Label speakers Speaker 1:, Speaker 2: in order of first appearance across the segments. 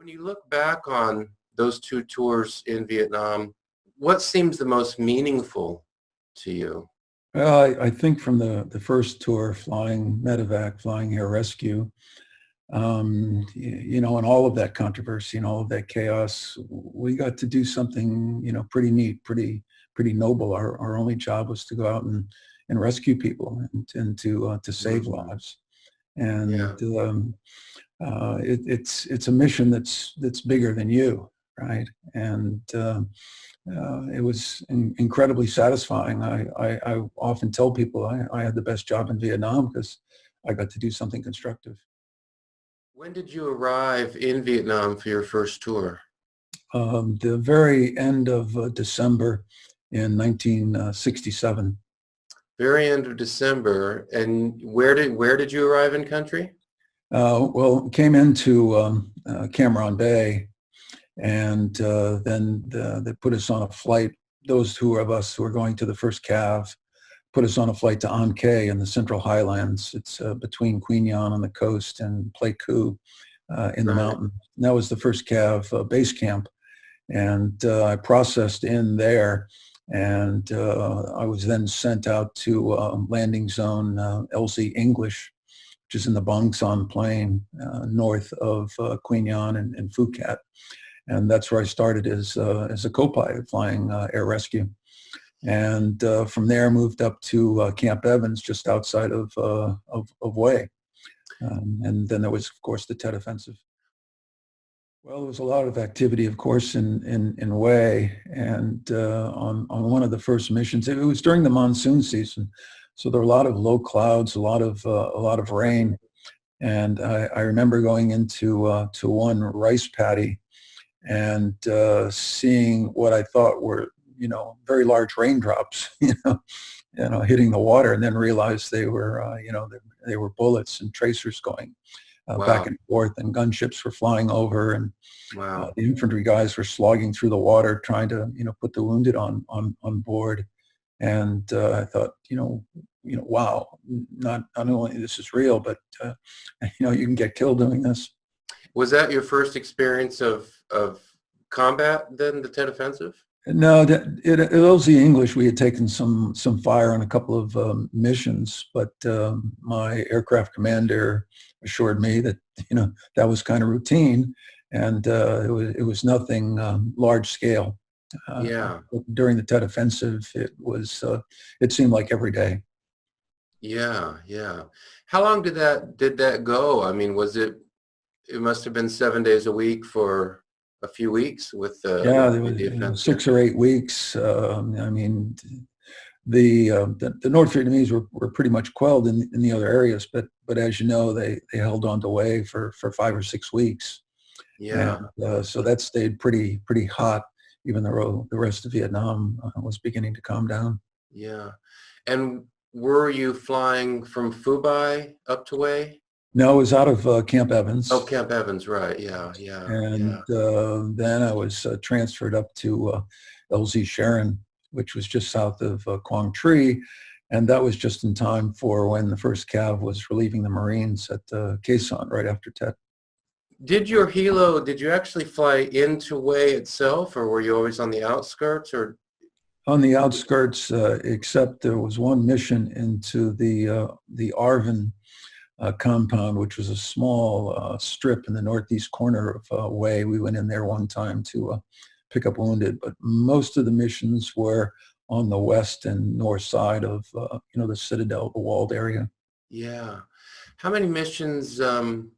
Speaker 1: When you look back on those two tours in Vietnam, what seems the most meaningful to you?
Speaker 2: Well, I think from the first tour, flying Medevac, flying air rescue, and all of that controversy and all of that chaos, we got to do something, pretty neat, pretty noble. Our only job was to go out and rescue people and to save
Speaker 1: Mhm.
Speaker 2: lives. And
Speaker 1: Yeah.
Speaker 2: it's a mission that's bigger than you, right? And it was incredibly satisfying. I often tell people I had the best job in Vietnam because I got to do something constructive.
Speaker 1: When did you arrive in Vietnam for your first tour?
Speaker 2: The very end of December in 1967.
Speaker 1: Very end of December. And where did you arrive in country?
Speaker 2: Well, came into Cam Bay, and then they put us on a flight. Those two of us who were going to the first CAV put us on a flight to An Khê in the Central Highlands. It's between Quy Nhon on the coast and Pleiku in the
Speaker 1: Right.
Speaker 2: mountain. And that was the first CAV base camp. And I processed in there, and I was then sent out to landing zone LZ English, which is in the Bang Son Plain, north of Quy Nhon and Phuket. And that's where I started as a co-pilot flying air rescue. And from there moved up to Camp Evans, just outside of Hue. And then there was, of course, the Tet Offensive. Well, there was a lot of activity, of course, in Hue, and on one of the first missions. It was during the monsoon season, so there were a lot of low clouds, a lot of rain, and I remember going into to one rice paddy and seeing what I thought were very large raindrops, hitting the water, and then realized they were they were bullets and tracers going back
Speaker 1: Wow.
Speaker 2: and forth, and gunships were flying over, and
Speaker 1: Wow.
Speaker 2: the infantry guys were slogging through the water trying to put the wounded on board. And I thought, wow, not only this is real, but you can get killed doing this.
Speaker 1: Was that your first experience of combat then, the Tet Offensive?
Speaker 2: No, it was the English. We had taken some fire on a couple of missions, but my aircraft commander assured me that that was kind of routine, and it was nothing large scale.
Speaker 1: Yeah.
Speaker 2: During the Tet Offensive, it seemed like every day.
Speaker 1: Yeah. Yeah. How long did that go? I mean, it must have been 7 days a week for a few weeks with
Speaker 2: Yeah,
Speaker 1: the
Speaker 2: it was
Speaker 1: offensive.
Speaker 2: 6 or 8 weeks. I mean, the North Vietnamese were pretty much quelled in the other areas, but as you know, they held on to Hue for 5 or 6 weeks,
Speaker 1: Yeah.
Speaker 2: and so that stayed pretty hot, even though the rest of Vietnam was beginning to calm down.
Speaker 1: Yeah. And were you flying from Phu Bai up to Hue?
Speaker 2: No, I was out of Camp
Speaker 1: Oh,
Speaker 2: Evans,
Speaker 1: Camp Evans, right. Yeah. Yeah.
Speaker 2: and
Speaker 1: Yeah.
Speaker 2: then I was transferred up to LZ Sharon, which was just south of Quang Tri, and that was just in time for when the first CAV was relieving the Marines at Quai Son right after Tet.
Speaker 1: Did you actually fly into Hue itself, or were you always on the outskirts, or?
Speaker 2: On the outskirts, except there was one mission into the Arvin compound, which was a small strip in the northeast corner of Hue. We went in there one time to pick up wounded, but most of the missions were on the west and north side of the Citadel, the walled area.
Speaker 1: Yeah. How many missions on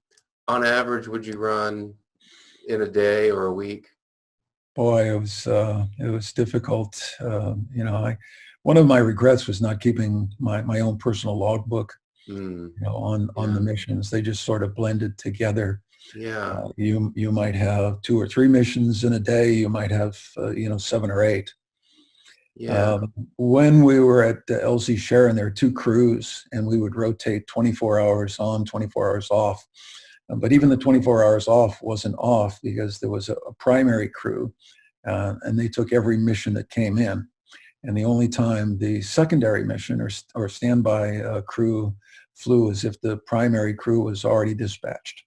Speaker 1: average would you run in a day or a week?
Speaker 2: Boy, it was difficult. One of my regrets was not keeping my own personal logbook.
Speaker 1: Mm,
Speaker 2: On the
Speaker 1: yeah.
Speaker 2: missions, they just sort of blended together.
Speaker 1: Yeah.
Speaker 2: You might have 2 or 3 missions in a day. You might have 7 or 8.
Speaker 1: Yeah.
Speaker 2: When we were at LZ Sharon, there were 2 crews, and we would rotate 24 hours on, 24 hours off. But even the 24 hours off wasn't off because there was a primary crew, and they took every mission that came in. And the only time the secondary mission or standby crew flew is if the primary crew was already dispatched.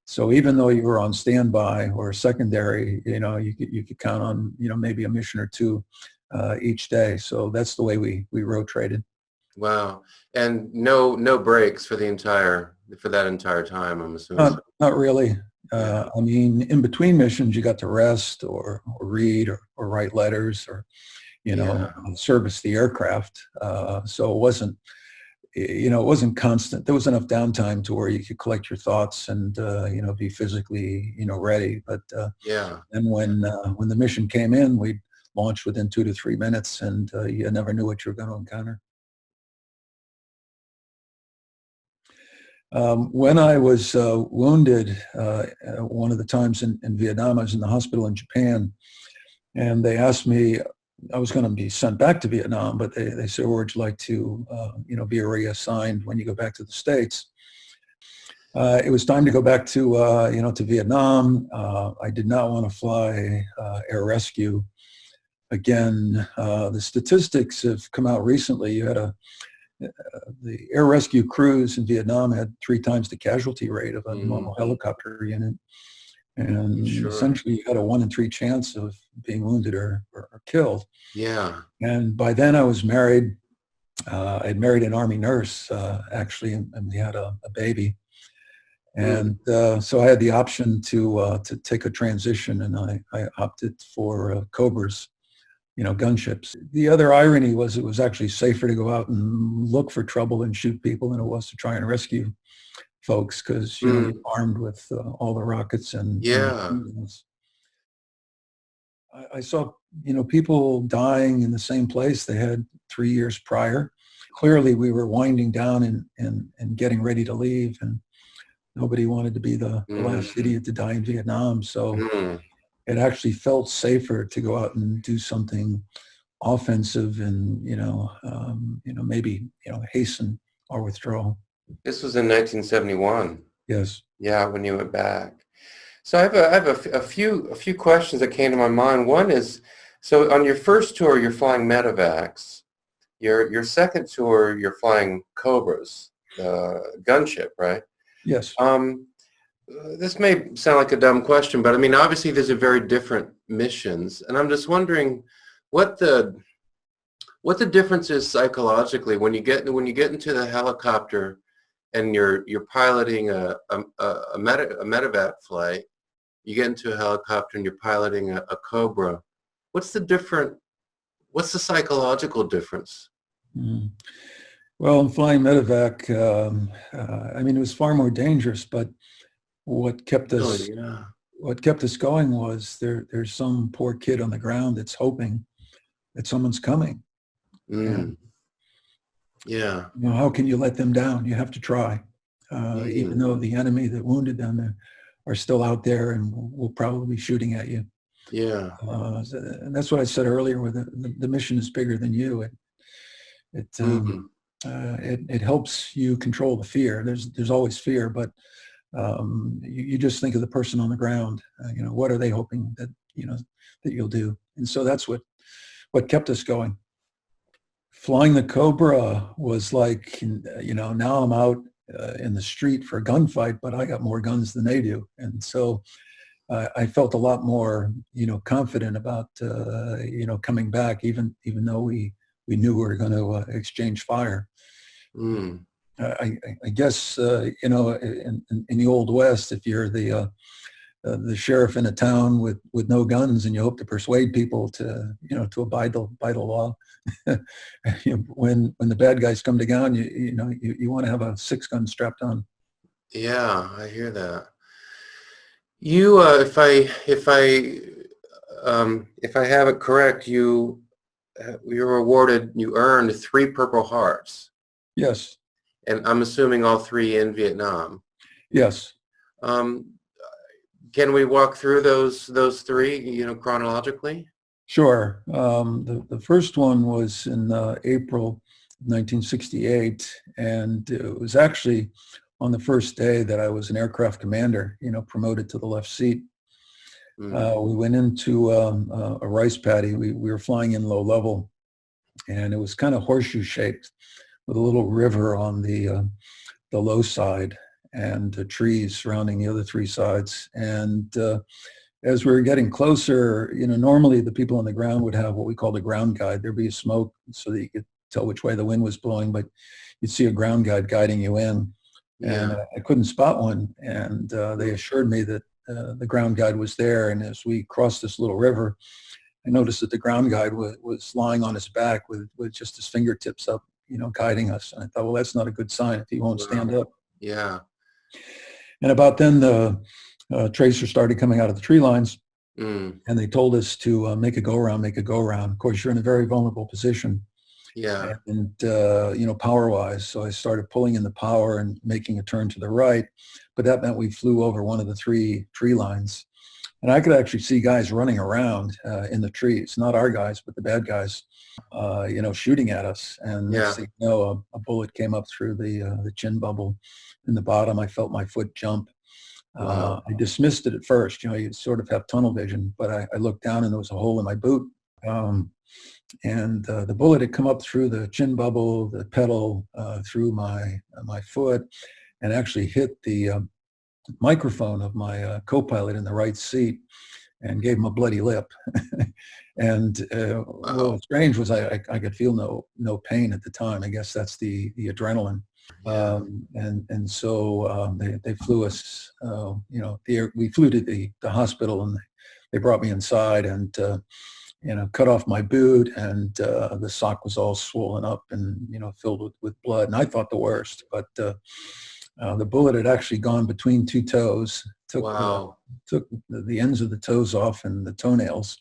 Speaker 2: So even though you were on standby or secondary, you could count on, maybe a mission or two each day. So that's the way we rotated.
Speaker 1: Wow. And no breaks for that entire time, I'm assuming.
Speaker 2: Not really.
Speaker 1: Yeah.
Speaker 2: I mean, in between missions, you got to rest or read or write letters or,
Speaker 1: Yeah.
Speaker 2: service the aircraft. So it wasn't constant. There was enough downtime to where you could collect your thoughts and, be physically, ready. But
Speaker 1: Yeah.
Speaker 2: then when the mission came in, we'd launch within 2 to 3 minutes, and you never knew what you were going to encounter. When I was wounded, one of the times in Vietnam, I was in the hospital in Japan, and they asked me, I was going to be sent back to Vietnam, but they said, would you like to, be reassigned when you go back to the States? It was time to go back to, to Vietnam. I did not want to fly air rescue again. The statistics have come out recently. You had the air rescue crews in Vietnam had 3 times the casualty rate of a normal helicopter unit. And
Speaker 1: Sure.
Speaker 2: essentially you had a 1 in 3 chance of being wounded or killed.
Speaker 1: Yeah.
Speaker 2: And by then I was married. I'd married an Army nurse, actually, and we had a baby. And so I had the option to take a transition, and I opted for Cobras, gunships. The other irony was it was actually safer to go out and look for trouble and shoot people than it was to try and rescue folks, because you're armed with all the rockets and I saw people dying in the same place they had 3 years prior. Clearly we were winding down and getting ready to leave, and nobody wanted to be the last idiot to die in Vietnam. So it actually felt safer to go out and do something offensive and maybe hasten our withdrawal.
Speaker 1: This was in 1971.
Speaker 2: Yes.
Speaker 1: Yeah, when you went back. So I have a few questions that came to my mind. One is, so on your first tour, you're flying Medevacs. Your second tour, you're flying Cobras, Gunship, right?
Speaker 2: Yes.
Speaker 1: This may sound like a dumb question, but I mean, obviously, there's a very different missions, and I'm just wondering what the difference is psychologically when you get into the helicopter and you're piloting a Medevac flight. You get into a helicopter and you're piloting a Cobra. What's the psychological difference?
Speaker 2: Well, in flying Medevac, it was far more dangerous, but what kept us going was there's some poor kid on the ground that's hoping that someone's coming.
Speaker 1: Yeah.
Speaker 2: How can you let them down? You have to try, even though the enemy that wounded them are still out there and will probably be shooting at you.
Speaker 1: Yeah.
Speaker 2: And that's what I said earlier, where the mission is bigger than you. It helps you control the fear. There's always fear, but you just think of the person on the ground. What are they hoping that you'll do? And so that's what kept us going. Flying the Cobra was like, now I'm out in the street for a gunfight, but I got more guns than they do. And so I felt a lot more, confident about, coming back, even though we knew we were going to exchange fire. I guess, in the Old West, if you're the sheriff in a town with no guns and you hope to persuade people to abide the law, when the bad guys come to town, you want to have a 6-gun strapped on.
Speaker 1: Yeah, I hear that. You, if I have it correct, you earned 3 Purple Hearts.
Speaker 2: Yes.
Speaker 1: And I'm assuming all 3 in Vietnam.
Speaker 2: Yes.
Speaker 1: Can we walk through those 3, chronologically?
Speaker 2: Sure. The first one was in April 1968, and it was actually on the first day that I was an aircraft commander, promoted to the left seat. We went into a rice paddy. We were flying in low level, and it was kind of horseshoe shaped with a little river on the low side. and trees surrounding the other three sides. And as we were getting closer, normally the people on the ground would have what we called a ground guide. There'd be smoke so that you could tell which way the wind was blowing, but you'd see a ground guide guiding you in. And
Speaker 1: Yeah.
Speaker 2: I couldn't spot one. And they assured me that the ground guide was there. And as we crossed this little river, I noticed that the ground guide was lying on his back with just his fingertips up, guiding us. And I thought, well, that's not a good sign if he won't stand up.
Speaker 1: Yeah.
Speaker 2: And about then, the tracers started coming out of the tree lines, and they told us to make a go-around. Of course, you're in a very vulnerable position.
Speaker 1: Yeah.
Speaker 2: And power-wise. So I started pulling in the power and making a turn to the right. But that meant we flew over one of the three tree lines. And I could actually see guys running around in the trees, not our guys, but the bad guys, shooting at us. And next thing you know, a bullet came up through the chin bubble in the bottom. I felt my foot jump.
Speaker 1: Wow.
Speaker 2: I dismissed it at first. You sort of have tunnel vision, but I looked down and there was a hole in my boot. And the bullet had come up through the chin bubble, the pedal, through my foot, and actually hit the microphone of my co-pilot in the right seat and gave him a bloody lip. And what was strange was I could feel no pain at the time. I guess that's the adrenaline. And so they flew us, we flew to the hospital, and they brought me inside and cut off my boot, and the sock was all swollen up and filled with blood. And I thought the worst, but the bullet had actually gone between two toes, took the ends of the toes off and the toenails.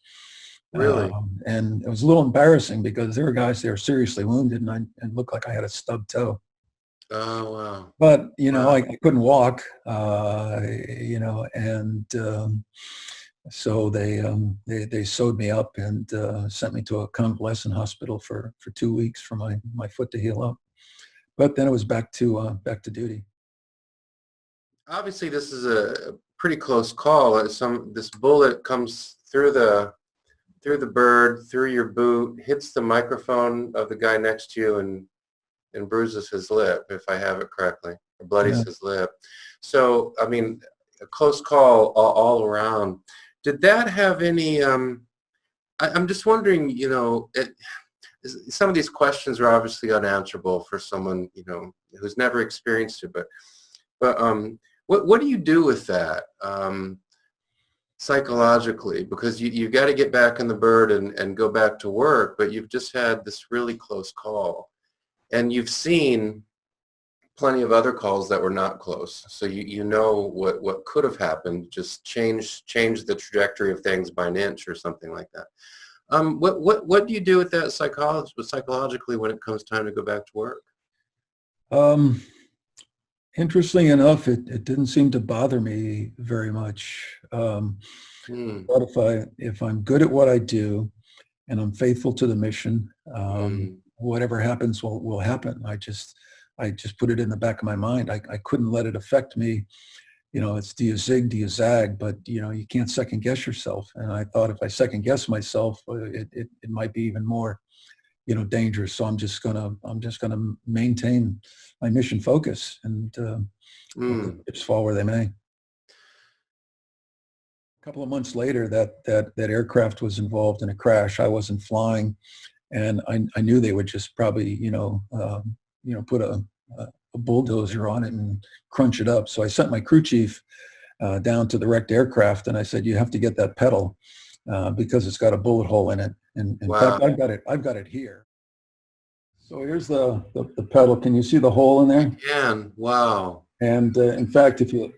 Speaker 1: Really?
Speaker 2: And it was a little embarrassing because there were guys that were seriously wounded, and it looked like I had a stubbed toe.
Speaker 1: Oh, wow.
Speaker 2: But I couldn't walk, and so they sewed me up and sent me to a convalescent hospital for 2 weeks for my foot to heal up. But then it was back to duty.
Speaker 1: Obviously, this is a pretty close call. This bullet comes through the bird, through your boot, hits the microphone of the guy next to you, and bruises his lip, if I have it correctly, or bloodies his lip. So, I mean, a close call all around. Did that have any, I'm just wondering, some of these questions are obviously unanswerable for someone, who's never experienced it, but what do you do with that psychologically? Because you got to get back in the bird and go back to work, but you've just had this really close call. And you've seen plenty of other calls that were not close. So you know what could have happened, just change the trajectory of things by an inch or something like that. What do you do with that psychologically when it comes time to go back to work?
Speaker 2: Interestingly enough, it didn't seem to bother me very much. But if I'm good at what I do and I'm faithful to the mission, whatever happens will happen. I just put it in the back of my mind. I couldn't let it affect me. It's do you zig, do you zag, but you can't second guess yourself. And I thought if I second guess myself, it might be even more, dangerous. So I'm just gonna maintain my mission focus and chips fall where they may. A couple of months later, that aircraft was involved in a crash. I wasn't flying. And I knew they would just probably, put a bulldozer on it and crunch it up. So I sent my crew chief down to the wrecked aircraft, and I said, "You have to get that pedal because it's got a bullet hole in it." And in fact, I've got it here. So here's the pedal. Can you see the hole in there?
Speaker 1: I can. Wow.
Speaker 2: And in fact, if you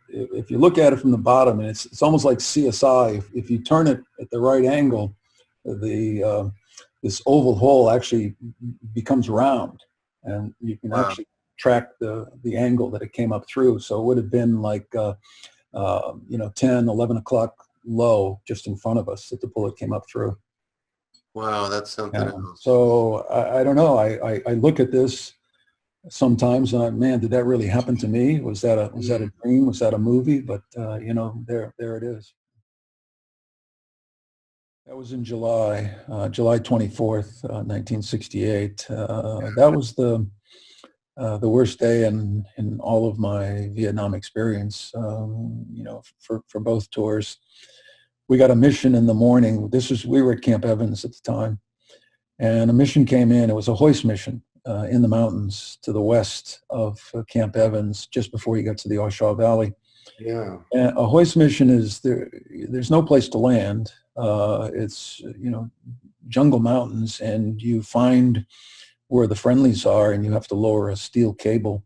Speaker 2: look at it from the bottom, and it's almost like CSI. If you turn it at the right angle, this oval hole actually becomes round, and you can actually track the angle that it came up through. So it would have been like 10, 11 o'clock low just in front of us that the bullet came up through.
Speaker 1: Wow, that's something else.
Speaker 2: So I don't know. I look at this sometimes and man, did that really happen to me? Was that a dream? Was that a movie? But there it is. That was in July 24th, 1968. That was the worst day in all of my Vietnam experience, for both tours. We got a mission in the morning. We were at Camp Evans at the time, and a mission came in. It was a hoist mission in the mountains to the west of Camp Evans, just before you get to the Oshaw Valley.
Speaker 1: Yeah.
Speaker 2: And a hoist mission is there. There's no place to land. It's jungle mountains, and you find where the friendlies are, and you have to lower a steel cable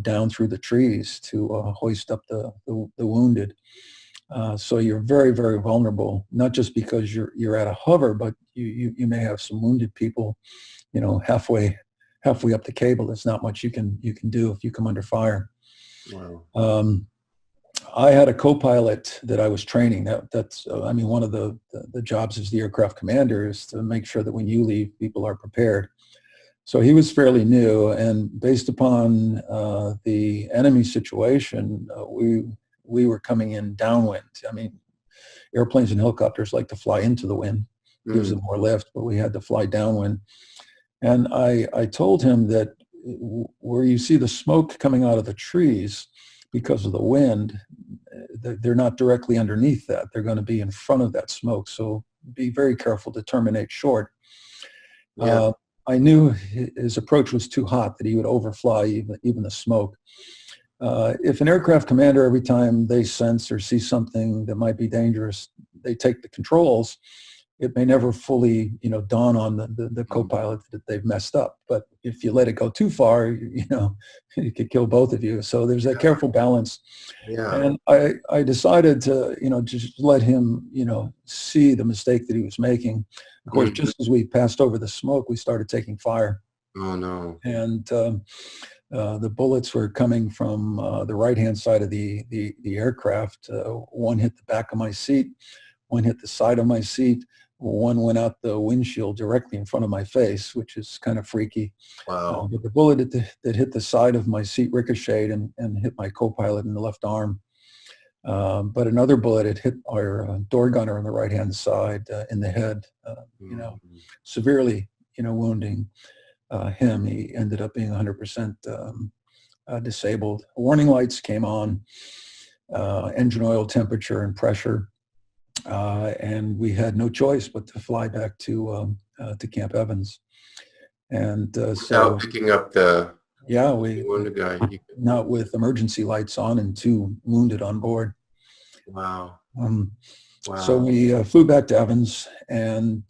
Speaker 2: down through the trees to hoist up the wounded. So you're very, very vulnerable, not just because you're at a hover, but you may have some wounded people, halfway up the cable. There's not much you can do if you come under fire.
Speaker 1: Wow.
Speaker 2: I had a co-pilot that I was training. That's one of the jobs as the aircraft commander is to make sure that when you leave, people are prepared. So he was fairly new, and based upon the enemy situation, we were coming in downwind. I mean, airplanes and helicopters like to fly into the wind, gives them more lift, but we had to fly downwind. And I told him that where you see the smoke coming out of the trees because of the wind, they're not directly underneath that. They're going to be in front of that smoke. So be very careful to terminate short.
Speaker 1: Yeah.
Speaker 2: I knew his approach was too hot, that he would overfly even the smoke. If an aircraft commander, every time they sense or see something that might be dangerous, they take the controls, it may never fully, dawn on the co-pilot that they've messed up. But if you let it go too far, it could kill both of you. So there's that careful balance.
Speaker 1: Yeah.
Speaker 2: And I decided to, just let him, see the mistake that he was making. Of course, just as we passed over the smoke, we started taking fire.
Speaker 1: Oh, no.
Speaker 2: And the bullets were coming from the right-hand side of the aircraft. One hit the back of my seat, one hit the side of my seat, one went out the windshield directly in front of my face, which is kind of freaky.
Speaker 1: Wow.
Speaker 2: But the bullet that hit the side of my seat ricocheted and hit my co-pilot in the left arm. But another bullet had hit our door gunner on the right-hand side in the head, severely, wounding him. He ended up being 100% disabled. Warning lights came on, engine oil temperature and pressure, and we had no choice but to fly back to Camp Evans. And so
Speaker 1: picking up the
Speaker 2: wounded
Speaker 1: guy.
Speaker 2: Not with emergency lights on and 2 wounded on board.
Speaker 1: Wow.
Speaker 2: Wow. So we flew back to Evans and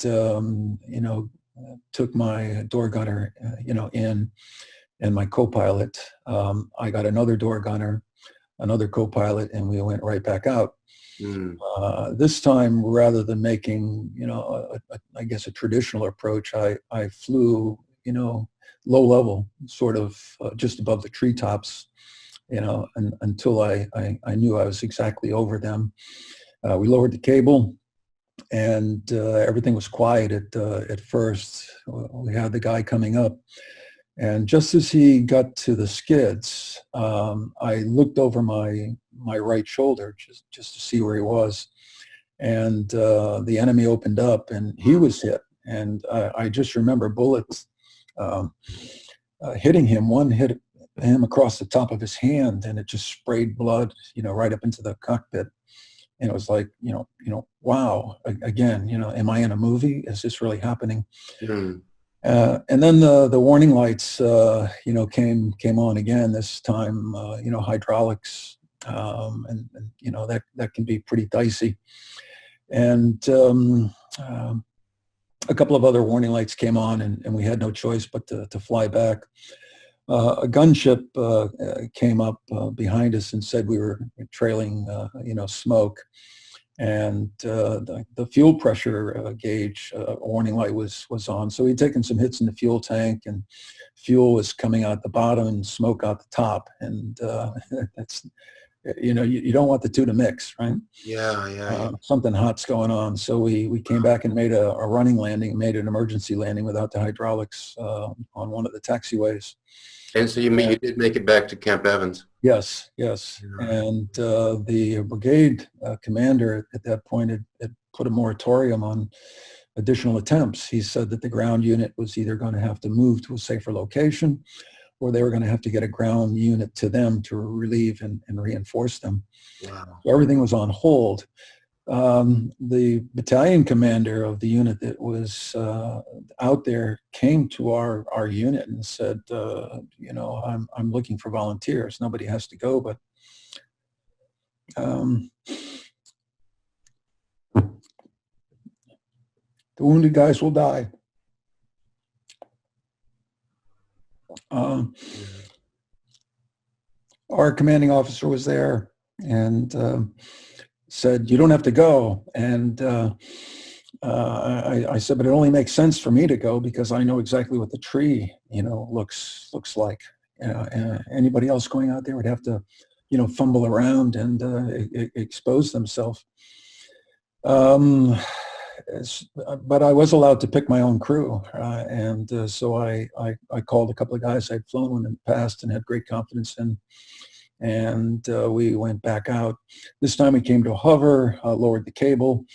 Speaker 2: took my door gunner in, and my co-pilot. I got another door gunner, another co-pilot, and we went right back out. This time, rather than making I guess a traditional approach, I flew low level, sort of just above the treetops, until I knew I was exactly over them. We lowered the cable, and everything was quiet at first. We had the guy coming up, and just as he got to the skids, I looked over my right shoulder just to see where he was, and the enemy opened up, and he was hit. And I just remember bullets hitting him. One hit him across the top of his hand, and it just sprayed blood, right up into the cockpit. And it was like, wow, again, am I in a movie? Is this really happening? And then the warning lights, came on again. This time, hydraulics, and that can be pretty dicey. And a couple of other warning lights came on, and we had no choice but to fly back. A gunship came up behind us and said we were trailing, smoke, and the fuel pressure gauge warning light was on. So we'd taken some hits in the fuel tank, and fuel was coming out the bottom and smoke out the top, and that's you don't want the two to mix, right?
Speaker 1: Yeah.
Speaker 2: Something hot's going on. So we came back and made a running landing, made an emergency landing without the hydraulics on one of the taxiways.
Speaker 1: And so you did make it back to Camp Evans.
Speaker 2: Yes.
Speaker 1: Yeah.
Speaker 2: And the brigade commander at that point had put a moratorium on additional attempts. He said that the ground unit was either going to have to move to a safer location, or they were going to have to get a ground unit to them to relieve and reinforce them.
Speaker 1: Wow.
Speaker 2: So everything was on hold. The battalion commander of the unit that was out there came to our unit and said, I'm looking for volunteers. Nobody has to go, but the wounded guys will die. Our commanding officer was there and said, "You don't have to go." And I said, "But it only makes sense for me to go because I know exactly what the tree, looks like. Anybody else going out there would have to, fumble around and expose themselves." But I was allowed to pick my own crew, and so I called a couple of guys I'd flown with in the past and had great confidence in, and we went back out. This time we came to a hover, lowered the cable.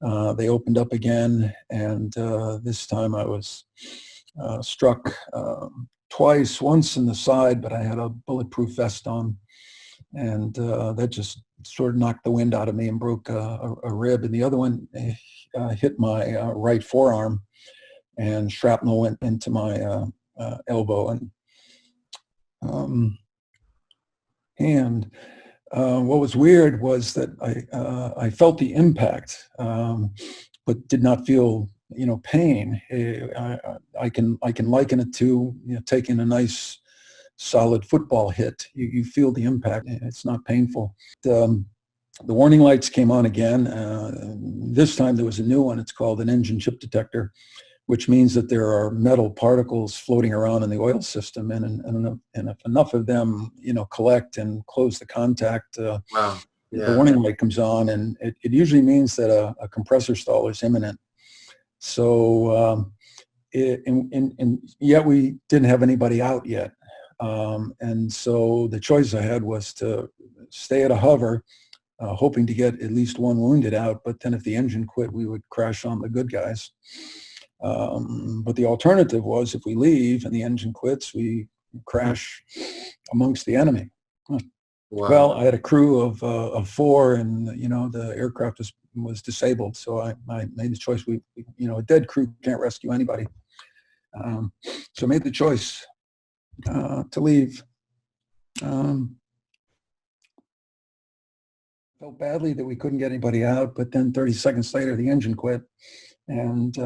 Speaker 2: They opened up again, and this time I was struck twice, once in the side, but I had a bulletproof vest on, and that just sort of knocked the wind out of me and broke a rib. And the other one hit my right forearm, and shrapnel went into my elbow and hand. What was weird was that I felt the impact, but did not feel pain. I can liken it to taking a nice solid football hit. You feel the impact. It's not painful. The warning lights came on again. This time there was a new one. It's called an engine chip detector, which means that there are metal particles floating around in the oil system, and if enough of them, collect and close the contact,
Speaker 1: Wow. Yeah.
Speaker 2: the warning light comes on, and it usually means that a compressor stall is imminent. So, and yet we didn't have anybody out yet. And so the choice I had was to stay at a hover, hoping to get at least one wounded out, but then if the engine quit, we would crash on the good guys. But the alternative was if we leave and the engine quits, we crash amongst the enemy.
Speaker 1: Wow.
Speaker 2: Well, I had a crew of 4, and the aircraft was disabled, so I made the choice. A dead crew can't rescue anybody, so I made the choice to leave. Felt badly that we couldn't get anybody out, but then 30 seconds later, the engine quit, and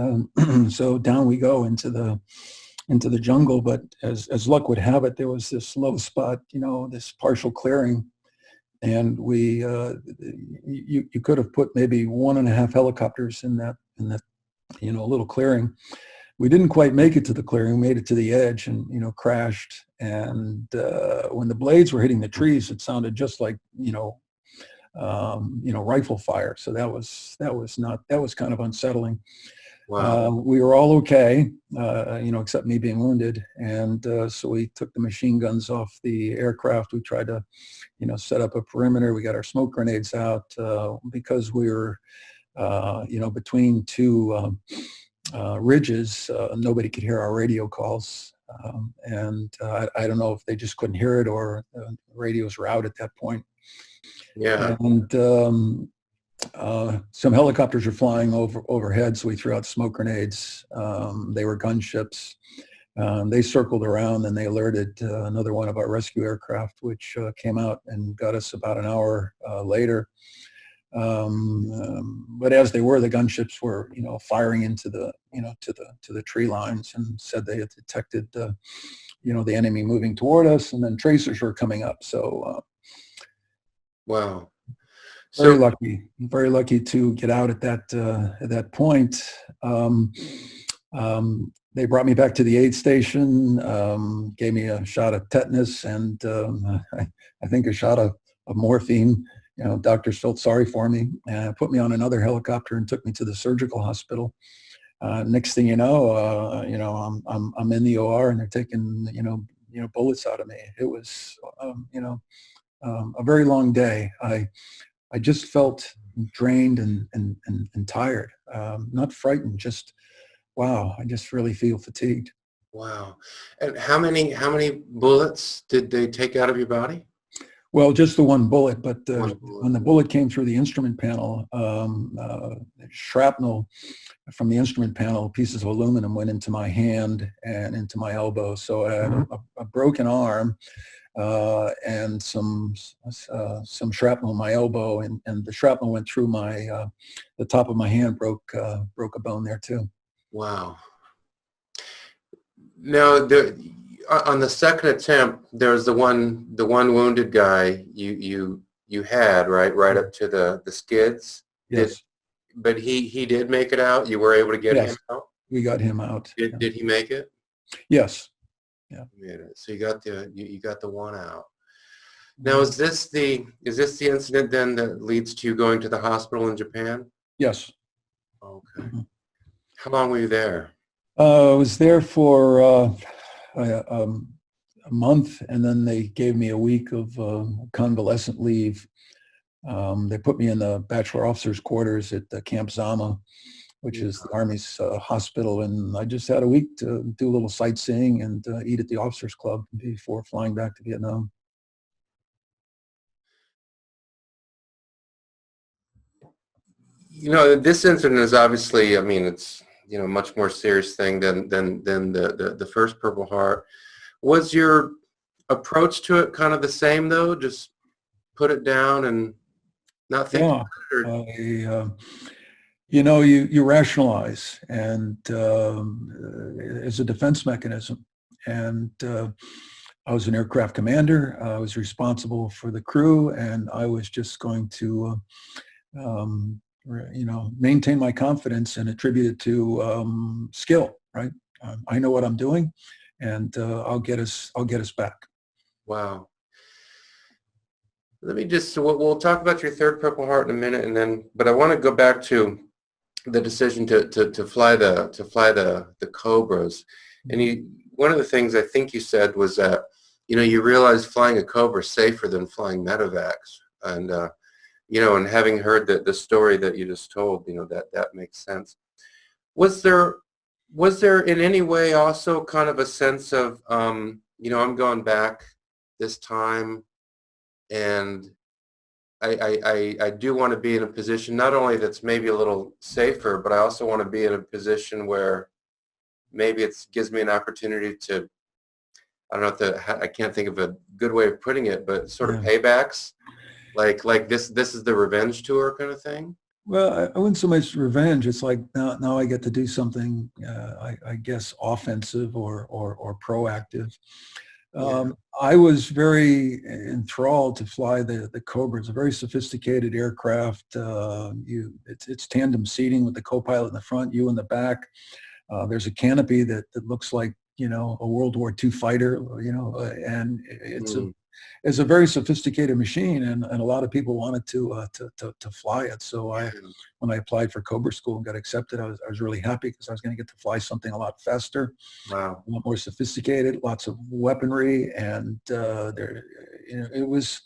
Speaker 2: so down we go into the jungle. But as luck would have it, there was this low spot, this partial clearing, and we you could have put maybe 1.5 helicopters in that little clearing. We didn't quite make it to the clearing. We made it to the edge and crashed. And when the blades were hitting the trees, it sounded just like rifle fire. So that was kind of unsettling.
Speaker 1: Wow.
Speaker 2: We were all okay, except me being wounded. And so we took the machine guns off the aircraft. We tried to, set up a perimeter. We got our smoke grenades out because we were, between two ridges. Nobody could hear our radio calls. And I don't know if they just couldn't hear it or radios were out at that point.
Speaker 1: Yeah.
Speaker 2: And some helicopters were flying overhead, so we threw out smoke grenades. They were gunships. They circled around, and they alerted another one of our rescue aircraft, which came out and got us about an hour later. But as they were, the gunships were, firing into the, to the tree lines, and said they had detected, the enemy moving toward us, and then tracers were coming up. So.
Speaker 1: Wow.
Speaker 2: Very lucky to get out at that point. They brought me back to the aid station, gave me a shot of tetanus, and I think a shot of morphine. Doctors felt sorry for me and put me on another helicopter and took me to the surgical hospital. Next thing you know, I'm in the OR, and they're taking bullets out of me. It was a very long day. I just felt drained and tired. Not frightened, just wow. I just really feel fatigued.
Speaker 1: Wow. And how many bullets did they take out of your body?
Speaker 2: Well, just the one bullet, but
Speaker 1: One bullet.
Speaker 2: when the bullet came through the instrument panel, shrapnel from the instrument panel, pieces of aluminum went into my hand and into my elbow. So I had a broken arm and some shrapnel in my elbow, and the shrapnel went through the top of my hand, broke a bone there too.
Speaker 1: Wow. Now, on the second attempt, there was the one wounded guy you had right up to the skids.
Speaker 2: Yes.
Speaker 1: But he did make it out. You were able to get
Speaker 2: Yes.
Speaker 1: him out.
Speaker 2: We got him out.
Speaker 1: Did he make it?
Speaker 2: Yes. Yeah.
Speaker 1: He made it. So you got the one out. Now, is this the incident then that leads to you going to the hospital in Japan?
Speaker 2: Yes.
Speaker 1: Okay. How long were you there?
Speaker 2: I was there for a month, and then they gave me a week of convalescent leave. They put me in the bachelor officers' quarters at Camp Zama, which is the Army's hospital, and I just had a week to do a little sightseeing and eat at the officers' club before flying back to Vietnam.
Speaker 1: This incident is obviously, I mean, it's a much more serious thing than the first Purple Heart. Was your approach to it kind of the same though? Just put it down and not think
Speaker 2: Yeah.
Speaker 1: about it? Or?
Speaker 2: You rationalize, and as a defense mechanism. And I was an aircraft commander. I was responsible for the crew, and I was just going to, maintain my confidence and attribute it to skill. Right? I know what I'm doing, and I'll get us back.
Speaker 1: Wow. Let me just, so we'll talk about your third Purple Heart in a minute, but I want to go back to the decision to fly the Cobras. And one of the things I think you said was that, you realized flying a Cobra is safer than flying Medevacs. And, and having heard the story that you just told, that makes sense. Was there in any way also kind of a sense of, I'm going back this time, and I do want to be in a position not only that's maybe a little safer, but I also want to be in a position where maybe it gives me an opportunity to, I don't know I can't think of a good way of putting it, but sort of paybacks, like this is the revenge tour kind of thing.
Speaker 2: Well, I wouldn't so much revenge. It's like now I get to do something, I guess, offensive or proactive. I was very enthralled to fly the Cobra. It's a very sophisticated aircraft. It's tandem seating with the co-pilot in the front, you in the back. There's a canopy that looks like, a World War II fighter, and it's a very sophisticated machine, and a lot of people wanted to fly it. So when I applied for Cobra school and got accepted, I was really happy because I was going to get to fly something a lot faster, a lot more sophisticated, lots of weaponry, and it was.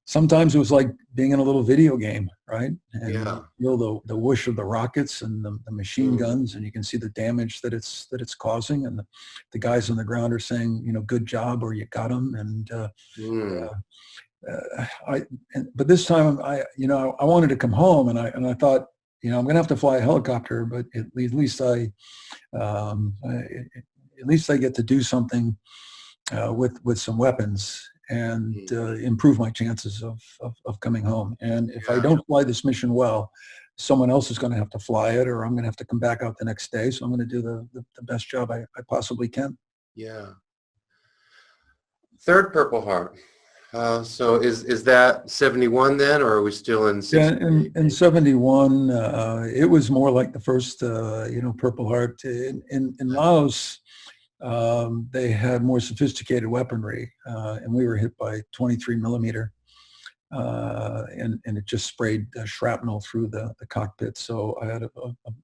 Speaker 2: Sometimes it was like being in a little video game, right? And you feel the whoosh of the rockets and the machine guns, and you can see the damage that it's causing. And the guys on the ground are saying, good job, or you got them. And but this time, I wanted to come home, and I thought, I'm going to have to fly a helicopter, but at least I get to do something with some weapons and improve my chances of coming home. And if I don't fly this mission well, someone else is going to have to fly it, or I'm going to have to come back out the next day. So I'm going to do the best job I possibly can. Yeah.
Speaker 1: Third Purple Heart. So is that 71 then, or are we still in 68?
Speaker 2: Yeah, in 71, it was more like the first, Purple Heart. In Laos, they had more sophisticated weaponry, and we were hit by 23 millimeter, and it just sprayed shrapnel through the cockpit. So I had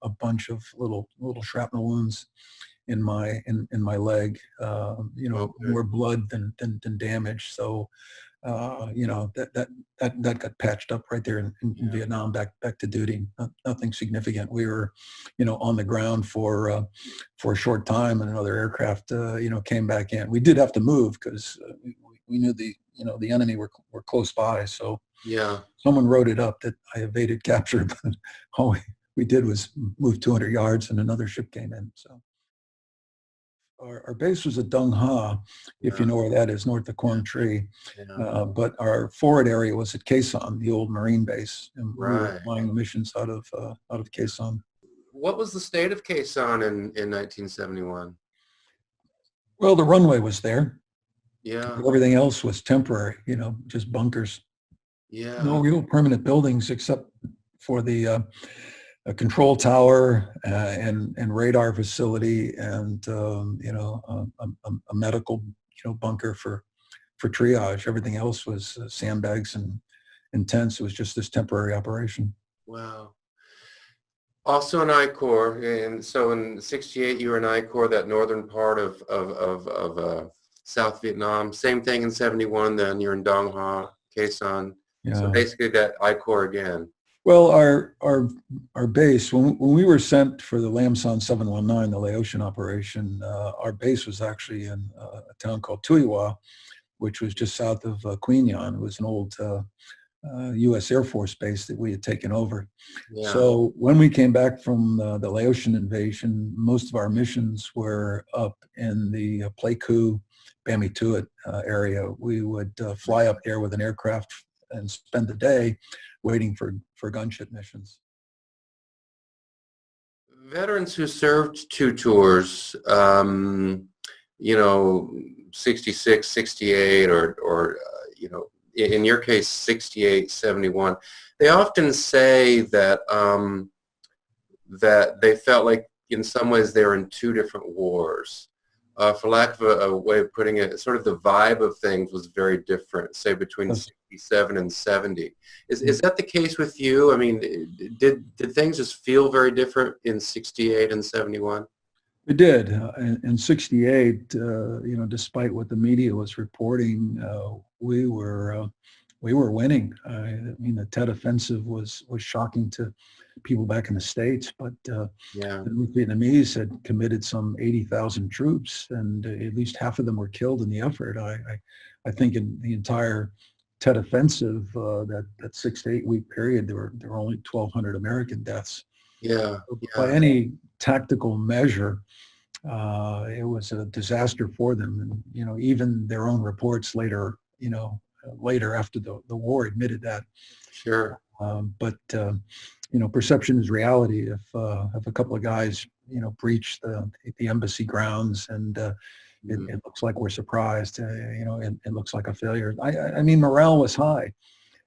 Speaker 2: a bunch of little shrapnel wounds in my leg, more blood than damage. So that got patched up right there in Vietnam, back to duty. Nothing significant. We were, on the ground for a short time, and another aircraft, came back in. We did have to move because we knew the enemy were close by. So
Speaker 1: Yeah.
Speaker 2: someone wrote it up that I evaded capture, but all we did was move 200 yards, and another ship came in. So. Our base was at Dung Ha, if you know where that is, north of Quang Tri.
Speaker 1: Yeah.
Speaker 2: But our forward area was at Khe Sanh, the old Marine base, and we were flying the missions out of Khe Sanh.
Speaker 1: What was the state of Khe Sanh in 1971?
Speaker 2: Well, the runway was there.
Speaker 1: Yeah.
Speaker 2: Everything else was temporary, just bunkers.
Speaker 1: Yeah.
Speaker 2: No real permanent buildings except for the a control tower and radar facility, and a medical bunker for triage. Everything else was sandbags and tents. It was just this temporary operation.
Speaker 1: Wow. Also in I Corps, and so in '68 you were in I Corps, that northern part of South Vietnam. Same thing in '71. Then you're in Dong Ha, Khe Sanh.
Speaker 2: Yeah.
Speaker 1: So basically that I Corps again.
Speaker 2: Well, our base, when we were sent for the Lam Son 719, the Laotian operation, our base was actually in a town called Tuy Hoa, which was just south of Quy Nhon. It was an old U.S. Air Force base that we had taken over.
Speaker 1: Yeah.
Speaker 2: So when we came back from the Laotian invasion, most of our missions were up in the Pleiku, Ban Me Tuot area. We would fly up there with an aircraft and spend the day waiting for gunship missions.
Speaker 1: Veterans who served two tours, 66, 68, or in your case, 68, 71, they often say that that they felt like in some ways they were in two different wars. For lack of a way of putting it, sort of the vibe of things was very different, say between 67 and 70. Is that the case with you? I mean, did things just feel very different in 68 and 71?
Speaker 2: It did. In 68, despite what the media was reporting, we were winning. I mean, the Tet Offensive was shocking to people back in the States, but the Vietnamese had committed some 80,000 troops, and at least half of them were killed in the effort. I think in the entire Tet Offensive, that 6 to 8 week period, there were only 1,200 American deaths.
Speaker 1: Yeah.
Speaker 2: By any tactical measure, it was a disaster for them, and even their own reports later after the war admitted that.
Speaker 1: Sure.
Speaker 2: But perception is reality. If a couple of guys breach the embassy grounds, and it looks like we're surprised, it looks like a failure. I mean, morale was high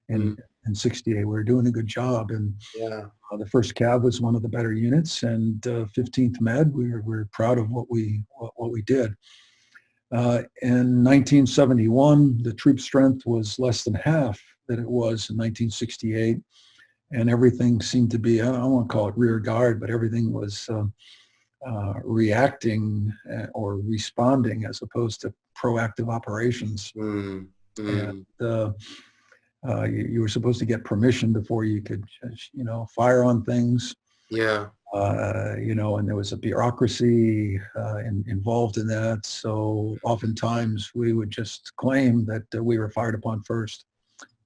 Speaker 2: in 68. We were doing a good job, and the first Cav was one of the better units, and 15th Med, we were proud of what we did. In 1971, the troop strength was less than half that it was in 1968, and everything seemed to be, I don't want to call it rear guard, but everything was reacting or responding as opposed to proactive operations. And you were supposed to get permission before you could, fire on things.
Speaker 1: Yeah.
Speaker 2: And there was a bureaucracy involved in that. So oftentimes we would just claim that we were fired upon first,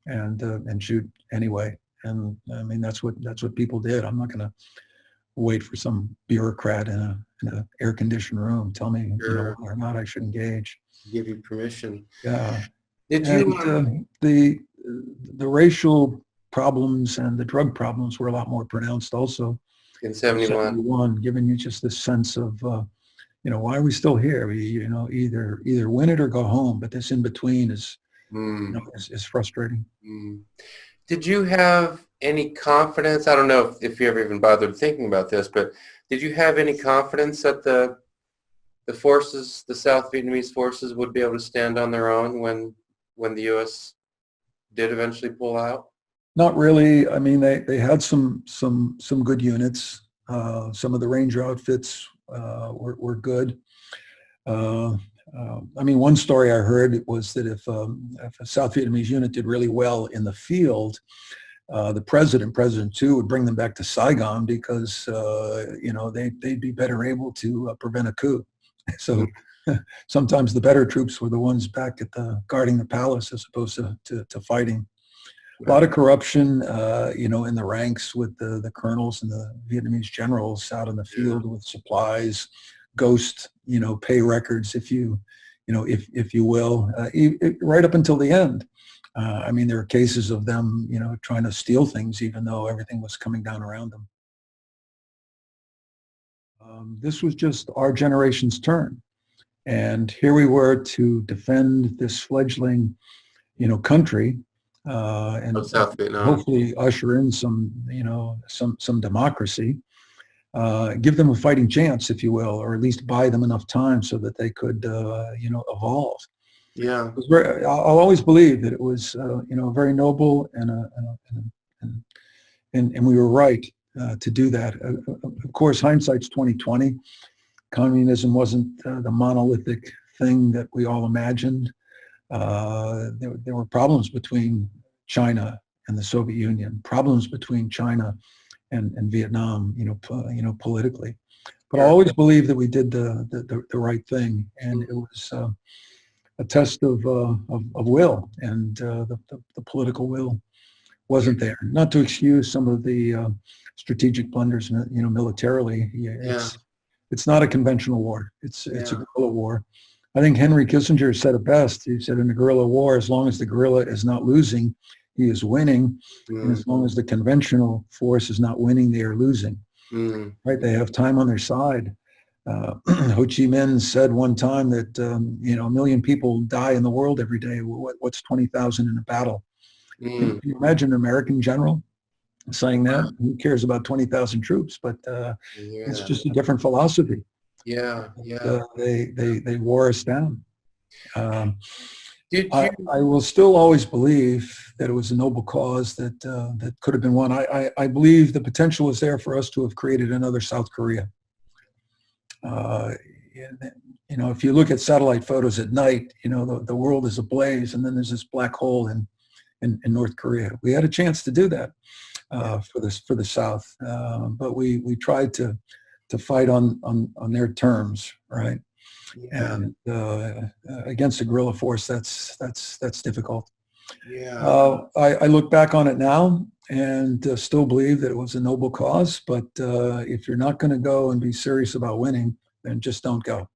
Speaker 2: and shoot anyway. And I mean, that's what people did. I'm not going to wait for some bureaucrat in a air-conditioned room tell me whether or not I should engage.
Speaker 1: Give you permission.
Speaker 2: Yeah.
Speaker 1: Did
Speaker 2: you? The racial problems and the drug problems were a lot more pronounced also.
Speaker 1: In 71,
Speaker 2: giving you just this sense of, why are we still here? We, either win it or go home. But this in between is frustrating.
Speaker 1: Did you have any confidence? I don't know if you ever even bothered thinking about this, but did you have any confidence that the forces, the South Vietnamese forces, would be able to stand on their own when the U.S. did eventually pull out?
Speaker 2: Not really. I mean, they had some good units. Some of the Ranger outfits were good. I mean, one story I heard was that if a South Vietnamese unit did really well in the field, the President Tu, would bring them back to Saigon because, they'd be better able to prevent a coup. So sometimes the better troops were the ones back at guarding the palace as opposed to fighting. A lot of corruption, in the ranks with the colonels and the Vietnamese generals out in the field with supplies, ghost, pay records, if you will, right up until the end. I mean, there are cases of them, trying to steal things, even though everything was coming down around them. This was just our generation's turn. And here we were to defend this fledgling, country, and
Speaker 1: South Vietnam.
Speaker 2: hopefully usher in some democracy, give them a fighting chance, if you will, or at least buy them enough time so that they could, evolve.
Speaker 1: Yeah.
Speaker 2: I'll always believe that it was, very noble, and we were right to do that. Of course, hindsight's 2020. Communism wasn't the monolithic thing that we all imagined. There were problems between China and the Soviet Union, problems between China and Vietnam, politically. But I always believed that we did the right thing, and it was a test of will, and the political will wasn't there. Not to excuse some of the strategic blunders, militarily. It's not a conventional war. It's a guerrilla war. I think Henry Kissinger said it best. He said, in a guerrilla war, as long as the guerrilla is not losing, he is winning. And as long as the conventional force is not winning, they are losing. Right? They have time on their side. Ho Chi Minh said one time that, 1 million people die in the world every day. What's 20,000 in a battle? Can you imagine an American general saying that? Who cares about 20,000 troops? But it's just a different philosophy. They wore us down. I will still always believe that it was a noble cause that could have been won. I believe the potential was there for us to have created another South Korea. If you look at satellite photos at night, the world is ablaze, and then there's this black hole in North Korea. We had a chance to do that for the South, but we tried to fight on their terms, right? And against a guerrilla force, that's difficult. I look back on it now and still believe that it was a noble cause. But if you're not going to go and be serious about winning, then just don't go.